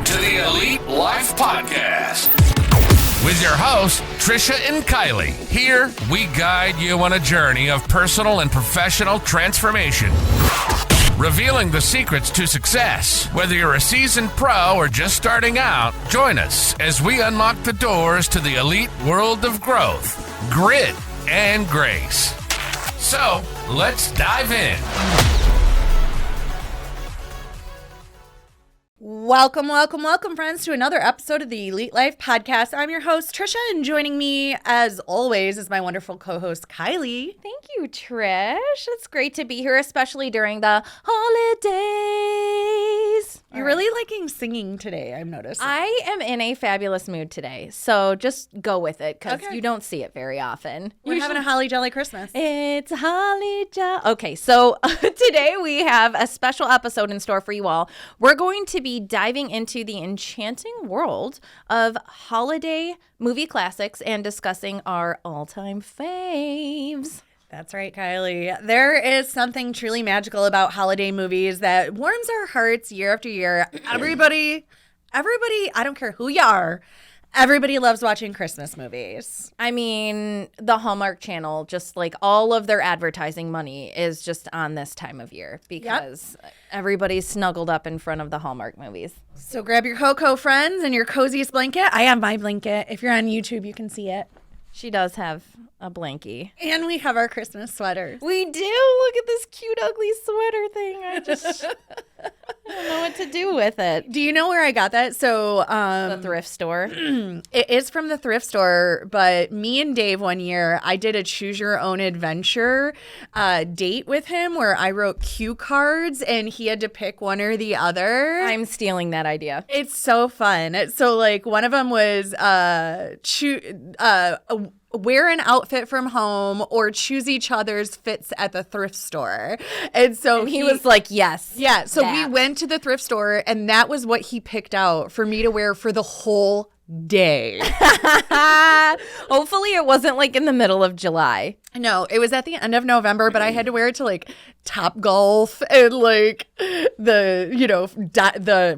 to the Elite Life Podcast with your hosts, Trisha and Kylee. Here, we guide you on a journey of personal and professional transformation, revealing the secrets to success. Whether you're a seasoned pro or just starting out, join us as we unlock the doors to the elite world of growth, grit, and grace. So, let's dive in. Welcome, friends, to another episode of the Elite Life Podcast. I'm your host, Trisha, and joining me, as always, is my wonderful co-host, Kylee. Thank you, Trish. It's great to be here, especially during the holidays. You're really liking singing today, I've noticed. I am in a fabulous mood today, so just go with it, because you don't see it very often. We're having a holly jolly Christmas. It's holly jolly. Okay, so today we have a special episode in store for you all. We're going to be diving into the enchanting world of holiday movie classics and discussing our all-time faves. That's right, Kylee. There is something truly magical about holiday movies that warms our hearts year after year. Everybody, I don't care who you are, everybody loves watching Christmas movies. I mean, the Hallmark Channel, just like all of their advertising money is just on this time of year because everybody's snuggled up in front of the Hallmark movies. So grab your Coco friends and your coziest blanket. I have my blanket. If you're on YouTube, you can see it. She does have a blankie. And we have our Christmas sweaters. We do. Look at this cute, ugly sweater thing. I just don't know what to do with it. Do you know where I got that? So The thrift store. It is from the thrift store, but me and Dave one year, I did a choose your own adventure date with him where I wrote cue cards and he had to pick one or the other. I'm stealing that idea. It's so fun. So like one of them was wear an outfit from home or choose each other's fits at the thrift store. And so he was like, yes. Yeah. So we went to the thrift store and that was what he picked out for me to wear for the whole day. Hopefully it wasn't like in the middle of July. No, it was at the end of November, but I had to wear it to like Top Golf and like the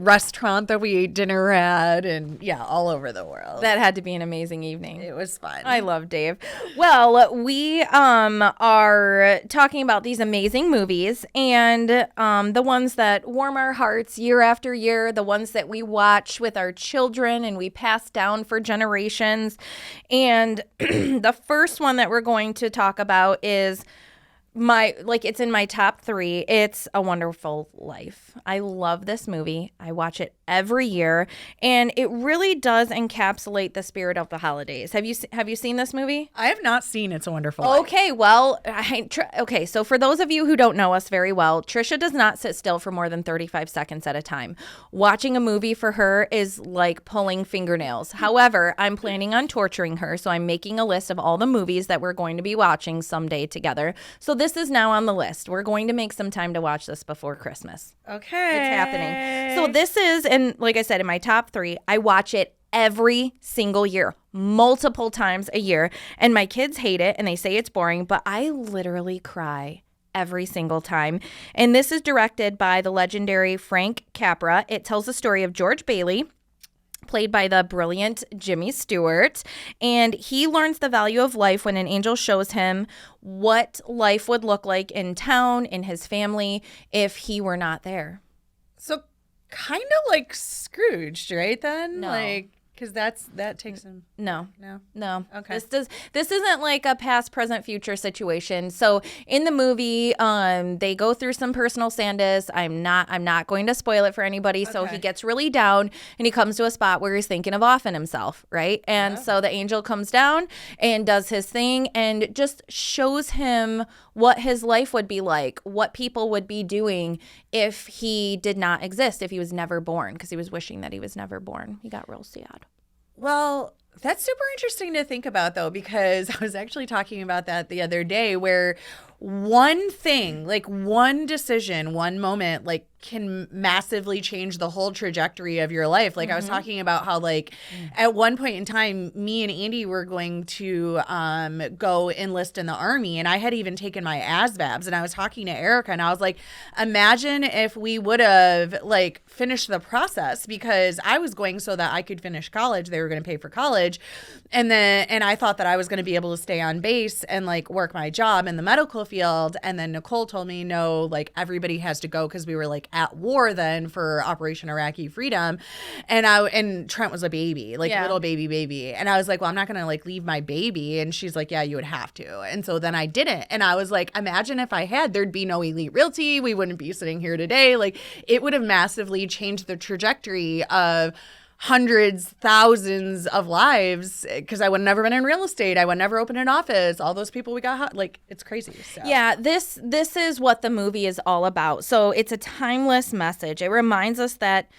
restaurant that we ate dinner at and all over the world. That had to be an amazing evening. It was fun. I love Dave. Well, we are talking about these amazing movies and the ones that warm our hearts year after year, the ones that we watch with our children and we pass down for generations. And the first one that we're going to talk about is it's in my top 3. It's A Wonderful Life. I love this movie. I watch it every year, and it really does encapsulate the spirit of the holidays. Have you seen this movie? I have not seen It's a Wonderful Life. Okay, well, so for those of you who don't know us very well, Trisha does not sit still for more than 35 seconds at a time. Watching a movie for her is like pulling fingernails. However, I'm planning on torturing her, so I'm making a list of all the movies that we're going to be watching someday together. So this is now on the list. We're going to make some time to watch this before Christmas. Okay. It's happening. So this is, and like I said, in my top 3, I watch it every single year, multiple times a year. And my kids hate it and they say it's boring, but I literally cry every single time. And this is directed by the legendary Frank Capra. It tells the story of George Bailey, played by the brilliant Jimmy Stewart, and he learns the value of life when an angel shows him what life would look like in town, in his family, if he were not there. So kind of like Scrooged, right then? No. Like, because that takes him. No. Okay. This isn't like a past, present, future situation. So in the movie, they go through some personal sandas. I'm not going to spoil it for anybody. So he gets really down and he comes to a spot where he's thinking of offing himself, right? And so the angel comes down and does his thing and just shows him what his life would be like, what people would be doing if he did not exist, if he was never born, because he was wishing that he was never born. He got real sad. Well, that's super interesting to think about, though, because I was actually talking about that the other day where one thing, like one decision, one moment, like can massively change the whole trajectory of your life. Like I was talking about how like at one point in time, me and Andy were going to go enlist in the Army, and I had even taken my ASVABs, and I was talking to Erica, and I was like, imagine if we would have like finished the process, because I was going so that I could finish college. They were going to pay for college. And I thought that I was going to be able to stay on base and like work my job in the medical field. And then Nicole told me, no, like everybody has to go, because we were like at war then for Operation Iraqi Freedom. And Trent was a baby, like little baby. And I was like, well, I'm not going to like leave my baby. And she's like, yeah, you would have to. And so then I didn't. And I was like, imagine if I had, there'd be no Elite Realty. We wouldn't be sitting here today. Like it would have massively changed the trajectory of hundreds, thousands of lives, because I would have never been in real estate. I would never open an office. All those people we got, like, it's crazy. So. Yeah, this is what the movie is all about. So it's a timeless message. It reminds us that,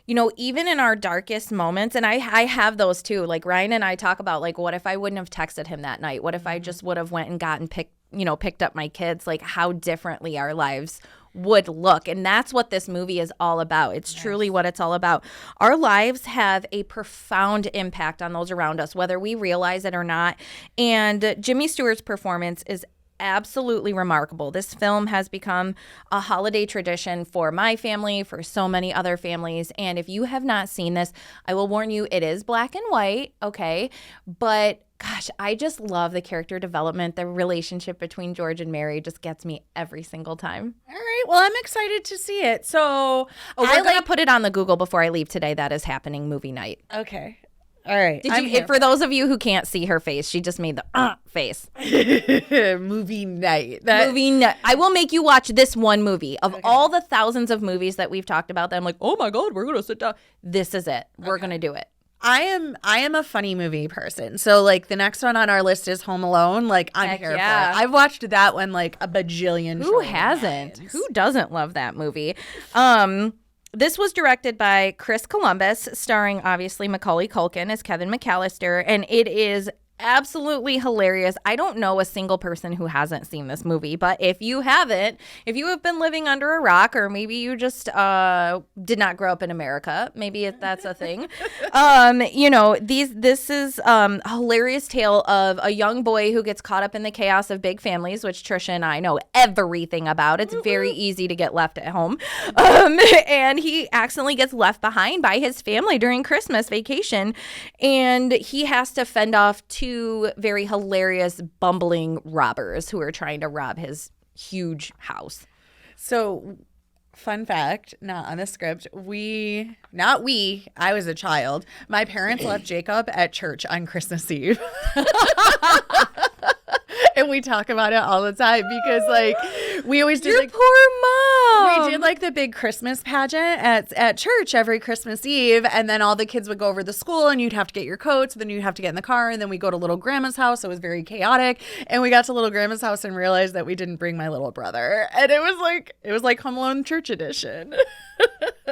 you know, even in our darkest moments, and I have those too. Like Ryan and I talk about, like, what if I wouldn't have texted him that night? What if I just would have went and picked up my kids? Like, how differently our lives would look. And that's what this movie is all about. It's truly what it's all about. Our lives have a profound impact on those around us, whether we realize it or not. And Jimmy Stewart's performance is absolutely remarkable. This film has become a holiday tradition for my family, for so many other families. And if you have not seen this, I will warn you, it is black and white, okay? But gosh, I just love the character development. The relationship between George and Mary just gets me every single time. All right. Well, I'm excited to see it. So we're going to put it on the Google before I leave today. That is happening movie night. Okay. All right. For those of you who can't see her face, she just made the face. Movie night. Movie night. I will make you watch this one movie. Of all the thousands of movies that we've talked about that I'm like, oh my God, we're going to sit down. This is it. We're going to do it. I am a funny movie person. So like the next one on our list is Home Alone. Like I'm here for it. I've watched that one like a bajillion times. Who hasn't? Who doesn't love that movie? This was directed by Chris Columbus, starring obviously Macaulay Culkin as Kevin McAllister, and it is absolutely hilarious. I don't know a single person who hasn't seen this movie, but if you haven't, if you have been living under a rock, or maybe you just did not grow up in America, maybe that's a thing. This is a hilarious tale of a young boy who gets caught up in the chaos of big families, which Trisha and I know everything about. It's very easy to get left at home. And he accidentally gets left behind by his family during Christmas vacation, and he has to fend off two very hilarious bumbling robbers who are trying to rob his huge house. So, fun fact, not on the script, I was a child. My parents left Jacob at church on Christmas Eve. And we talk about it all the time because, like, we always do. Your poor mom. We did like the big Christmas pageant at church every Christmas Eve, and then all the kids would go over to the school, and you'd have to get your coats, then you'd have to get in the car, and then we go to little grandma's house. It was very chaotic, and we got to little grandma's house and realized that we didn't bring my little brother, and it was like Home Alone Church Edition.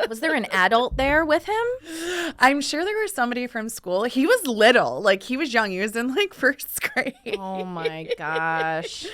Was there an adult there with him? I'm sure there was somebody from school. He was little, like he was young. He was in like first grade. Oh my gosh.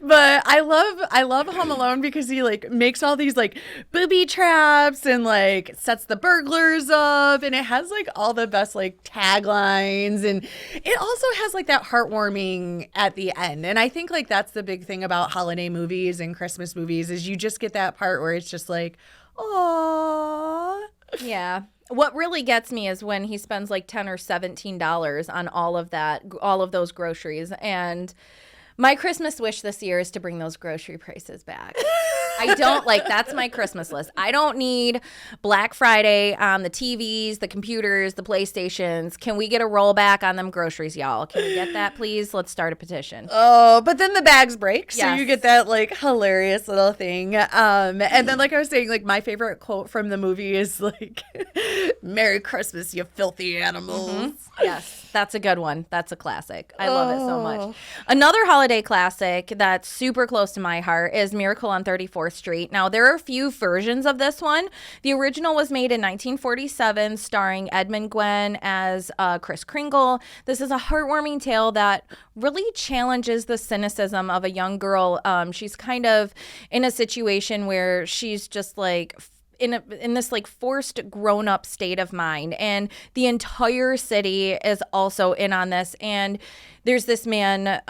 But I love Home Alone because he like makes all these like booby traps and like sets the burglars up, and it has like all the best like taglines, and it also has like that heartwarming at the end. And I think like that's the big thing about holiday movies and Christmas movies is you just get that part where it's just like, aww. Yeah. What really gets me is when he spends like $10 or $17 on all of those groceries. And my Christmas wish this year is to bring those grocery prices back. That's my Christmas list. I don't need Black Friday on the TVs, the computers, the PlayStations. Can we get a rollback on them groceries, y'all? Can we get that, please? Let's start a petition. Oh, but then the bags break. So yes. You get that like hilarious little thing. And then like I was saying, like my favorite quote from the movie is like, Merry Christmas, you filthy animals. Mm-hmm. Yes, that's a good one. That's a classic. I love it so much. Another holiday classic that's super close to my heart is Miracle on 34th 4th Street. Now, there are a few versions of this one. The original was made in 1947, starring Edmund Gwenn as Kris Kringle. This is a heartwarming tale that really challenges the cynicism of a young girl. She's kind of in a situation where she's just like in this like forced grown-up state of mind, and the entire city is also in on this. And there's this man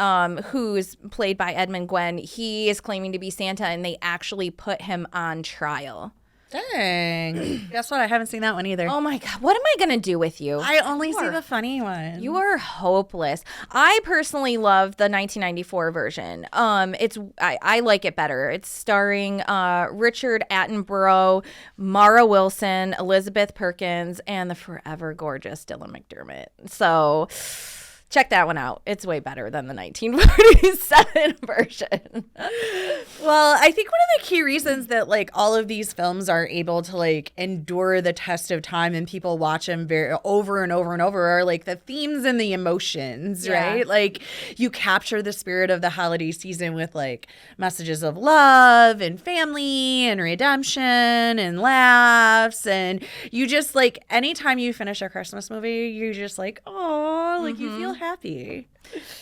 who's played by Edmund Gwenn. He is claiming to be Santa, and they actually put him on trial. Dang. Guess what? I haven't seen that one either. Oh my God. What am I going to do with you? I only see the funny one. You are hopeless. I personally love the 1994 version. I like it better. It's starring Richard Attenborough, Mara Wilson, Elizabeth Perkins, and the forever gorgeous Dylan McDermott. So check that one out. It's way better than the 1947 version. Well, I think one of the key reasons that like all of these films are able to like endure the test of time and people watch them over and over and over are like the themes and the emotions, right? Like you capture the spirit of the holiday season with like messages of love and family and redemption and laughs, and you just like anytime you finish a Christmas movie, you're just like, oh, like you feel happy.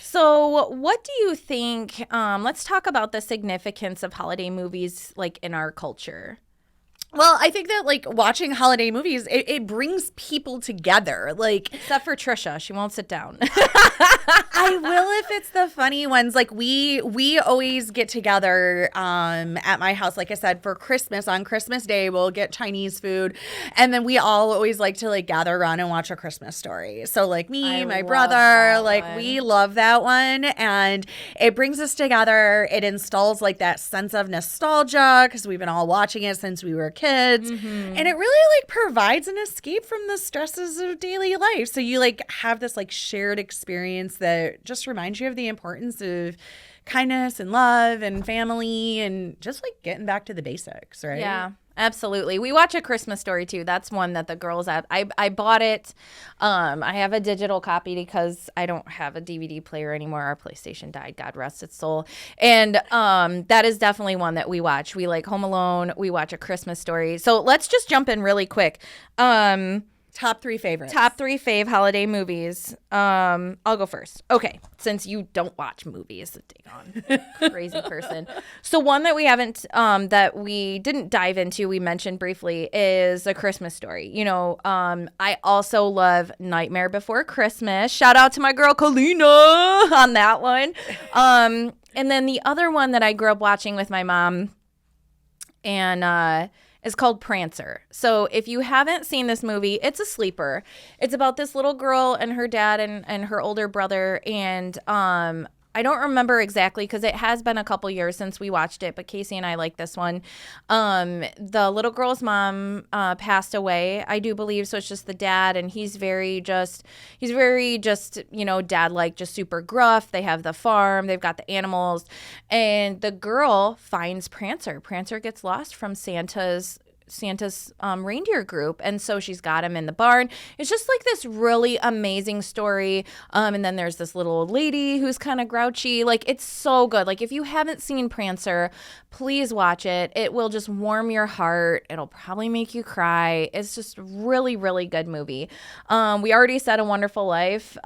So what do you think, let's talk about the significance of holiday movies like in our culture. Well, I think that like watching holiday movies, it brings people together. Like, except for Trisha, she won't sit down. I will if it's the funny ones. Like we always get together at my house. Like I said, for Christmas, on Christmas Day, we'll get Chinese food, and then we all always like to like gather around and watch A Christmas Story. So like me, my brother, like we love that one, and it brings us together. It installs like that sense of nostalgia because we've been all watching it since we were kids. And it really like provides an escape from the stresses of daily life. So you like have this like shared experience that just reminds you of the importance of kindness and love and family and just like getting back to the basics, right? Yeah. Absolutely. We watch A Christmas Story too. That's one that the girls have. I bought it. I have a digital copy because I don't have a DVD player anymore. Our PlayStation died. God rest its soul. And that is definitely one that we watch. We like Home Alone. We watch A Christmas Story. So let's just jump in really quick. Top 3 favorites. Top 3 fave holiday movies. I'll go first. Okay, since you don't watch movies, dang on, crazy person. So one that we haven't, that we didn't dive into, we mentioned briefly, is A Christmas Story. You know, I also love Nightmare Before Christmas. Shout out to my girl Kalina on that one. And then the other one that I grew up watching with my mom, and is called Prancer. So if you haven't seen this movie, it's a sleeper. It's about this little girl and her dad and her older brother. And I don't remember exactly because it has been a couple years since we watched it, but Casey and I like this one. The little girl's mom passed away, I do believe. So it's just the dad, and he's very just, you know, dad-like, just super gruff. They have the farm, they've got the animals, and the girl finds Prancer. Prancer gets lost from Santa's reindeer group, and so she's got him in the barn. It's just like this really amazing story, and then there's this little old lady who's kind of grouchy. Like, it's so good. Like, if you haven't seen Prancer, please watch it. It will just warm your heart. It'll probably make you cry. It's just really, really good movie. We already said A Wonderful Life.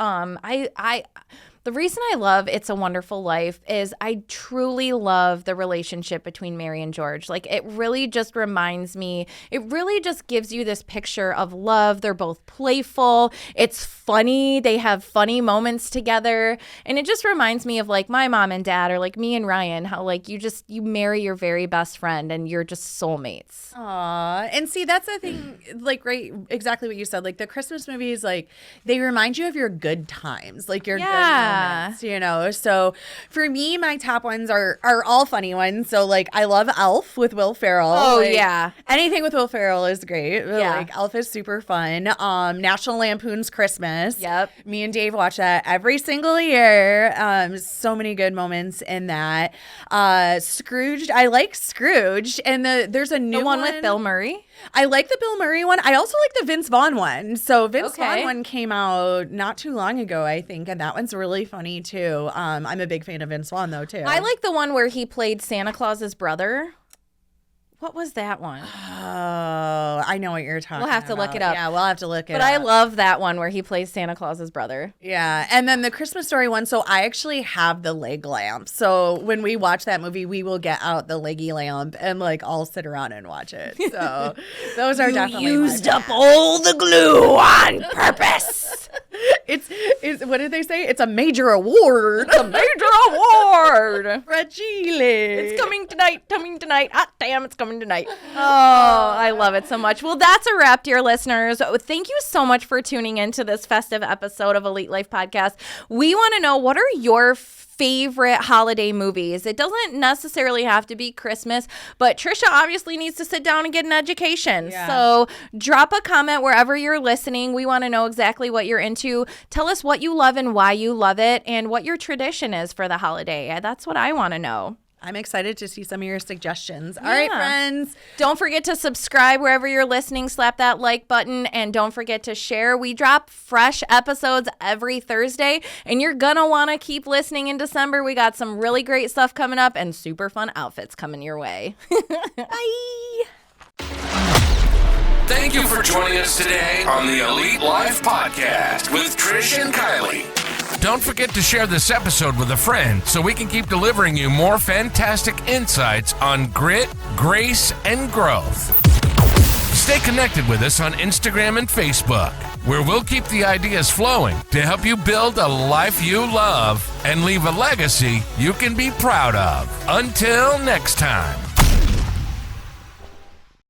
The reason I love It's a Wonderful Life is I truly love the relationship between Mary and George. Like, it really just reminds me, it really just gives you this picture of love. They're both playful. It's funny. They have funny moments together. And it just reminds me of like my mom and dad, or like me and Ryan, how like you marry your very best friend and you're just soulmates. Aw. And see, that's the thing, like, right, exactly what you said. Like, the Christmas movies, like, they remind you of your good times, like your good moments, you know? So for me, my top ones are all funny ones. So, like, I love Elf with Will Ferrell. Oh, like, yeah. Anything with Will Ferrell is great. Yeah. Like, Elf is super fun. National Lampoon's Christmas. Yep. Me and Dave watch that every single year. So many good moments in that. Scrooged. I like Scrooge. And there's a new one with Bill Murray. I like the Bill Murray one. I also like the Vince Vaughn one. So Vince Okay. Vaughn one came out not too long ago, I think, and that one's really funny too. I'm a big fan of Vince Vaughn though too. I like the one where he played Santa Claus's brother. What was that one? Oh, I know what you're talking about. We'll have to look it up. Yeah, we'll have to look it up. But I love that one where he plays Santa Claus's brother. Yeah, and then the Christmas Story one, so I actually have the leg lamp. So when we watch that movie, we will get out the leggy lamp and like all sit around and watch it. So those are definitely used up all the glue on purpose. It's what did they say? It's a major award. It's a major award. Fragile. It's coming tonight. Hot damn, it's coming tonight. Oh, I love it so much. Well, that's a wrap, dear listeners. Thank you so much for tuning into this festive episode of Elite Life Podcast. We want to know, what are your favorite holiday movies? It doesn't necessarily have to be Christmas, but Trisha obviously needs to sit down and get an education. Yeah. So drop a comment wherever you're listening. We want to know exactly what you're into. Tell us what you love and why you love it, and what your tradition is for the holiday. That's what I want to know. I'm excited to see some of your suggestions. All right, friends. Don't forget to subscribe wherever you're listening. Slap that like button, and don't forget to share. We drop fresh episodes every Thursday, and you're going to want to keep listening in December. We got some really great stuff coming up and super fun outfits coming your way. Bye. Thank you for joining us today on the Elite Life Podcast with Trish and Kylee. Don't forget to share this episode with a friend so we can keep delivering you more fantastic insights on grit, grace, and growth. Stay connected with us on Instagram and Facebook, where we'll keep the ideas flowing to help you build a life you love and leave a legacy you can be proud of. Until next time.